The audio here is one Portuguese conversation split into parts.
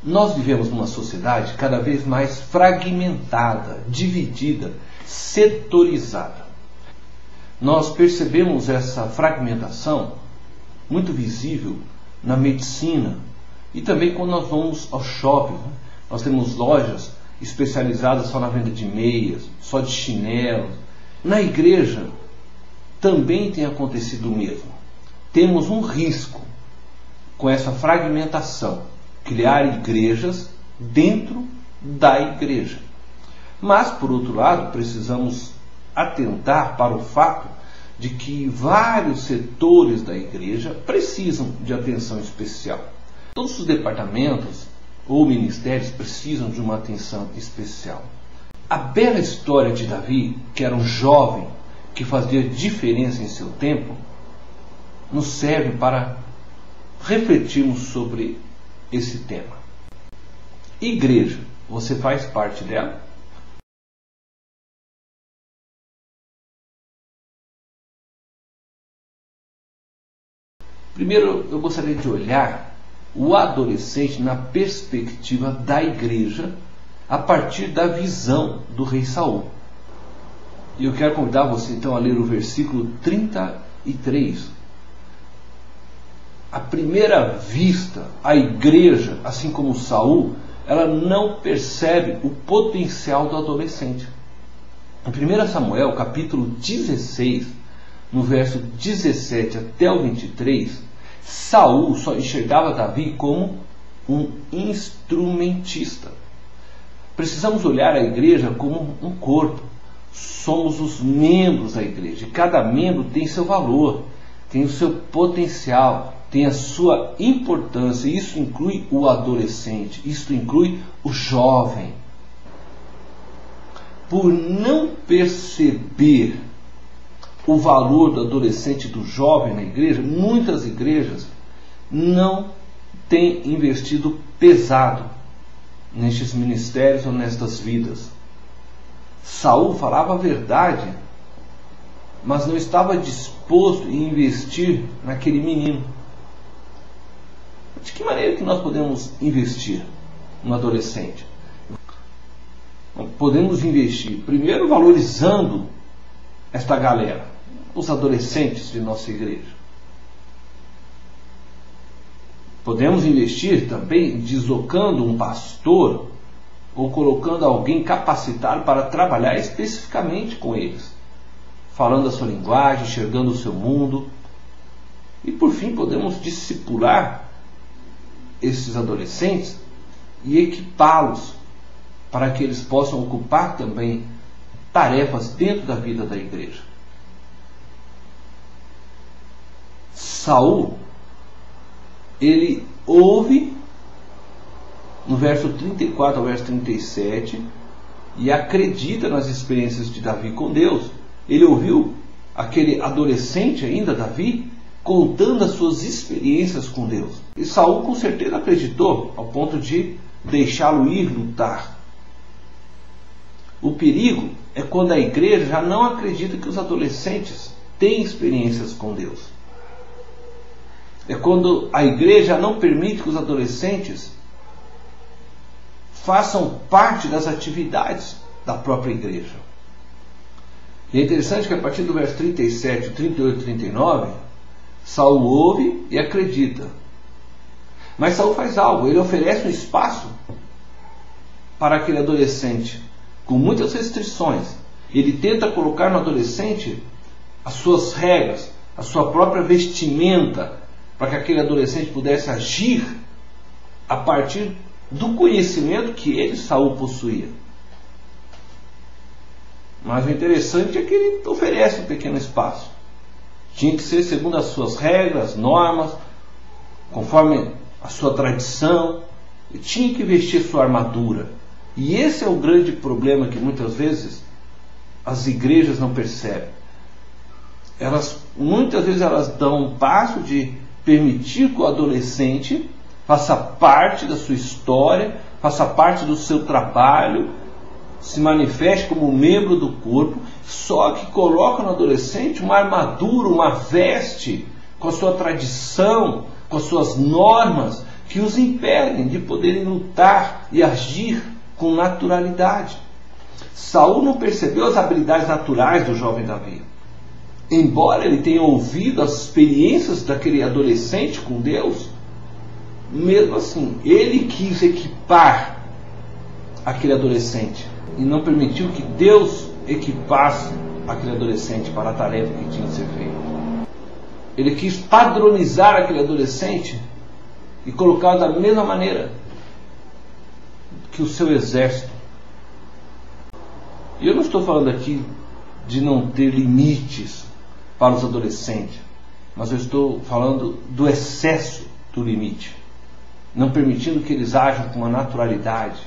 Nós vivemos numa sociedade cada vez mais fragmentada, dividida, setorizada. Nós percebemos essa fragmentação muito visível na medicina e também quando nós vamos ao shopping. Nós temos lojas especializadas só na venda de meias, só de chinelos. Na igreja também tem acontecido o mesmo. Temos um risco com essa fragmentação, criar igrejas dentro da igreja. Mas, por outro lado, precisamos atentar para o fato de que vários setores da igreja precisam de atenção especial. Todos os departamentos ou ministérios precisam de uma atenção especial. A bela história de Davi, que era um jovem que fazia diferença em seu tempo, nos serve para refletirmos sobre esse tema. Igreja, você faz parte dela? Primeiro, eu gostaria de olhar o adolescente na perspectiva da igreja, a partir da visão do rei Saul. E eu quero convidar você então a ler o versículo 33. À primeira vista, a igreja, assim como Saul, ela não percebe o potencial do adolescente. Em 1 Samuel, capítulo 16, no verso 17 até o 23, Saul só enxergava Davi como um instrumentista. Precisamos olhar a igreja como um corpo. Somos os membros da igreja. Cada membro tem seu valor, tem o seu potencial, tem a sua importância. Isso inclui o adolescente, isso inclui o jovem. Por não perceber o valor do adolescente e do jovem na igreja, muitas igrejas não têm investido pesado nestes ministérios ou nestas vidas. Saul falava a verdade, mas não estava disposto a investir naquele menino. De que maneira que nós podemos investir no adolescente? Podemos investir, primeiro, valorizando esta galera, os adolescentes de nossa igreja. Podemos investir também deslocando um pastor ou colocando alguém capacitado para trabalhar especificamente com eles, falando a sua linguagem, enxergando o seu mundo. E por fim, podemos discipular esses adolescentes e equipá-los para que eles possam ocupar também tarefas dentro da vida da igreja. Saul, ele ouve no verso 34 ao verso 37 e acredita nas experiências de Davi com Deus. Ele ouviu aquele adolescente ainda, Davi, contando as suas experiências com Deus. E Saul com certeza acreditou ao ponto de deixá-lo ir lutar. O perigo é quando a igreja já não acredita que os adolescentes têm experiências com Deus. É quando a igreja não permite que os adolescentes façam parte das atividades da própria igreja. E é interessante que a partir do verso 37, 38 e 39, Saul ouve e acredita. Mas Saul faz algo, ele oferece um espaço para aquele adolescente, com muitas restrições. Ele tenta colocar no adolescente as suas regras, a sua própria vestimenta, para que aquele adolescente pudesse agir a partir do conhecimento que ele, Saul, possuía. Mas o interessante é que ele oferece um pequeno espaço. Tinha que ser segundo as suas regras, normas, conforme a sua tradição. Ele tinha que vestir sua armadura. E esse é o grande problema que muitas vezes as igrejas não percebem. Muitas vezes elas dão um passo de permitir que o adolescente faça parte da sua história, faça parte do seu trabalho, se manifeste como membro do corpo, só que coloca no adolescente uma armadura, uma veste, com a sua tradição, com as suas normas, que os impedem de poderem lutar e agir com naturalidade. Saul não percebeu as habilidades naturais do jovem Davi. Embora ele tenha ouvido as experiências daquele adolescente com Deus, mesmo assim, ele quis equipar aquele adolescente e não permitiu que Deus equipasse aquele adolescente para a tarefa que tinha de ser feita. Ele quis padronizar aquele adolescente e colocá-lo da mesma maneira que o seu exército. E eu não estou falando aqui de não ter limites para os adolescentes, mas eu estou falando do excesso do limite, não permitindo que eles ajam com uma naturalidade.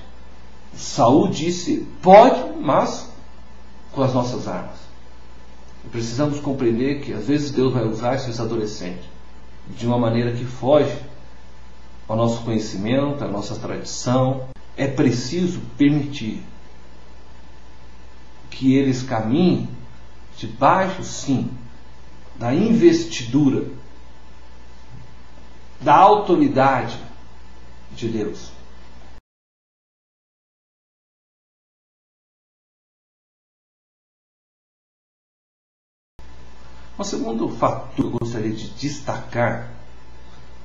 Saul disse: pode, mas com as nossas armas. E precisamos compreender que às vezes Deus vai usar esses adolescentes de uma maneira que foge ao nosso conhecimento, à nossa tradição. É preciso permitir que eles caminhem debaixo, sim, da investidura, da autoridade de Deus. O segundo fator que eu gostaria de destacar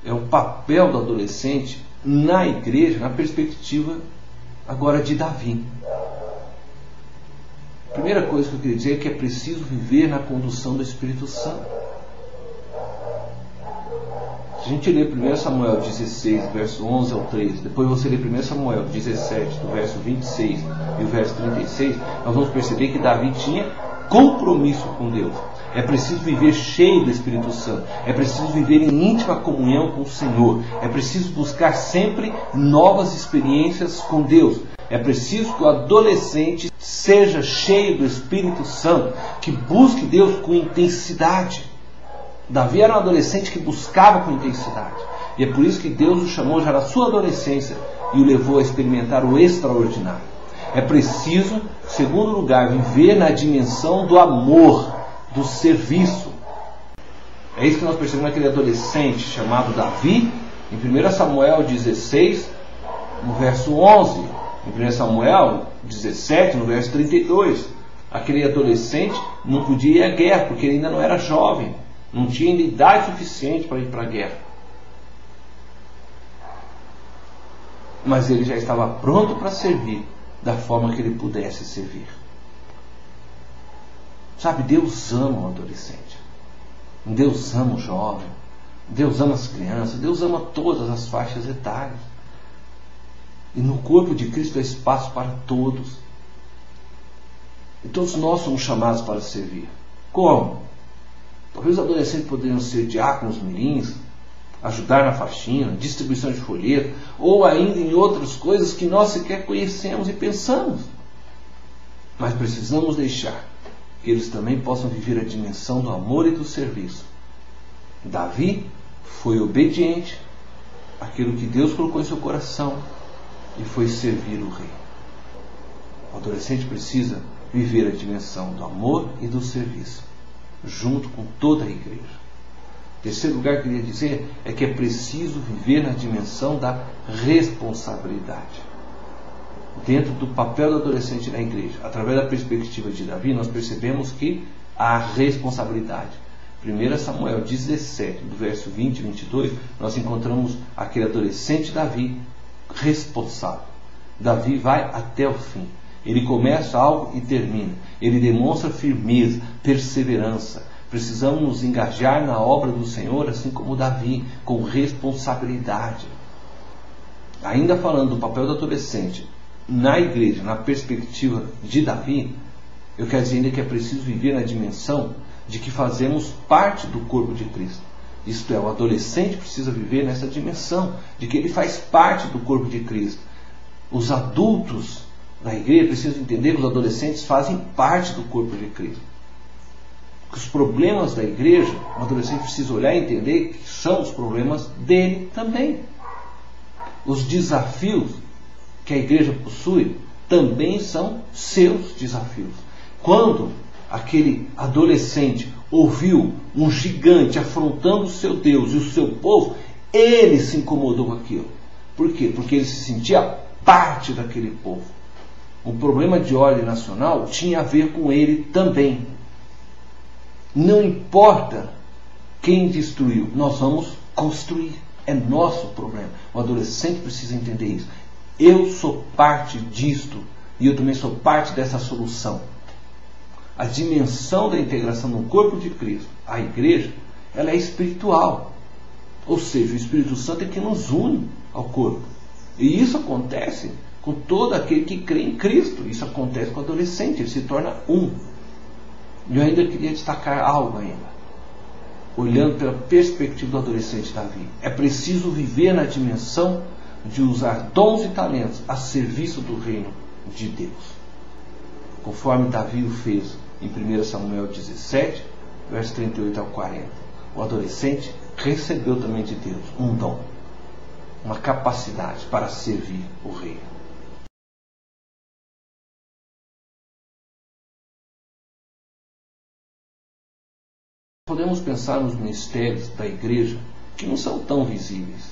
é o papel do adolescente na igreja, na perspectiva agora de Davi. A primeira coisa que eu queria dizer é que é preciso viver na condução do Espírito Santo. Se a gente ler 1 Samuel 16, verso 11 ao 13, depois você ler 1 Samuel 17, do verso 26 e o verso 36, nós vamos perceber que Davi tinha compromisso com Deus. É preciso viver cheio do Espírito Santo. É preciso viver em íntima comunhão com o Senhor. É preciso buscar sempre novas experiências com Deus. É preciso que o adolescente seja cheio do Espírito Santo, que busque Deus com intensidade. Davi era um adolescente que buscava com intensidade. E é por isso que Deus o chamou já na sua adolescência e o levou a experimentar o extraordinário. É preciso, em segundo lugar, viver na dimensão do amor, do serviço. É isso que nós percebemos naquele adolescente chamado Davi, em 1 Samuel 16, no verso 11, em 1 Samuel 17, no verso 32. Aquele adolescente não podia ir à guerra, porque ele ainda não era jovem, não tinha ainda idade suficiente para ir para a guerra. Mas ele já estava pronto para servir da forma que ele pudesse servir. Sabe, Deus ama o adolescente. Deus ama o jovem. Deus ama as crianças. Deus ama todas as faixas etárias. E no corpo de Cristo há espaço para todos. E todos nós somos chamados para servir. Como? Talvez os adolescentes poderiam ser diáconos mirins, ajudar na faxina, distribuição de folheto, ou ainda em outras coisas que nós sequer conhecemos e pensamos. Mas precisamos deixar que eles também possam viver a dimensão do amor e do serviço. Davi foi obediente àquilo que Deus colocou em seu coração e foi servir o rei. O adolescente precisa viver a dimensão do amor e do serviço, junto com toda a igreja. Terceiro lugar que eu queria dizer é que é preciso viver na dimensão da responsabilidade. Dentro do papel do adolescente na igreja, através da perspectiva de Davi, nós percebemos que há responsabilidade. 1 Samuel 17, do verso 20 e 22, nós encontramos aquele adolescente Davi responsável. Davi vai até o fim. Ele começa algo e termina. Ele demonstra firmeza, perseverança. Precisamos nos engajar na obra do Senhor, assim como Davi, com responsabilidade. Ainda falando do papel do adolescente na igreja, na perspectiva de Davi, eu quero dizer ainda que é preciso viver na dimensão de que fazemos parte do corpo de Cristo. Isto é, o adolescente precisa viver nessa dimensão de que ele faz parte do corpo de Cristo. Os adultos da igreja precisam entender que os adolescentes fazem parte do corpo de Cristo. Que os problemas da igreja, o adolescente precisa olhar e entender que são os problemas dele também. Os desafios que a igreja possui também são seus desafios. Quando aquele adolescente ouviu um gigante afrontando o seu Deus e o seu povo, Ele se incomodou com aquilo. Por quê? Porque ele se sentia parte daquele povo. O problema de ordem nacional tinha a ver com ele também. Não importa quem destruiu, nós vamos construir. É nosso problema. O adolescente precisa entender isso. Eu sou parte disto e eu também sou parte dessa solução. A dimensão da integração no corpo de Cristo, a igreja, ela é espiritual. Ou seja, o Espírito Santo é que nos une ao corpo. E isso acontece com todo aquele que crê em Cristo. Isso acontece com o adolescente, ele se torna um. E eu ainda queria destacar algo ainda. Olhando pela perspectiva do adolescente Davi. É preciso viver na dimensão de usar dons e talentos a serviço do reino de Deus. Conforme Davi o fez em 1 Samuel 17, versos 38 ao 40. O adolescente recebeu também de Deus um dom, uma capacidade para servir o reino. Podemos pensar nos ministérios da igreja que não são tão visíveis.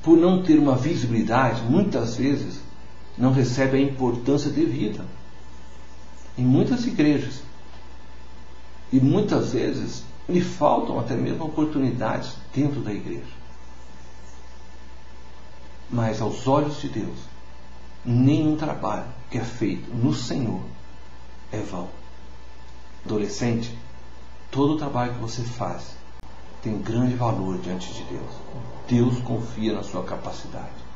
Por não ter uma visibilidade, muitas vezes não recebe a importância devida. Em muitas igrejas. E muitas vezes lhe faltam até mesmo oportunidades dentro da igreja. Mas aos olhos de Deus, nenhum trabalho que é feito no Senhor é vão. Adolescente, todo o trabalho que você faz tem grande valor diante de Deus. Deus confia na sua capacidade.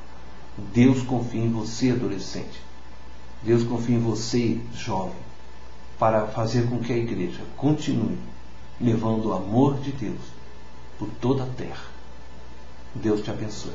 Deus confia em você, adolescente. Deus confia em você, jovem, para fazer com que a igreja continue levando o amor de Deus por toda a terra. Deus te abençoe.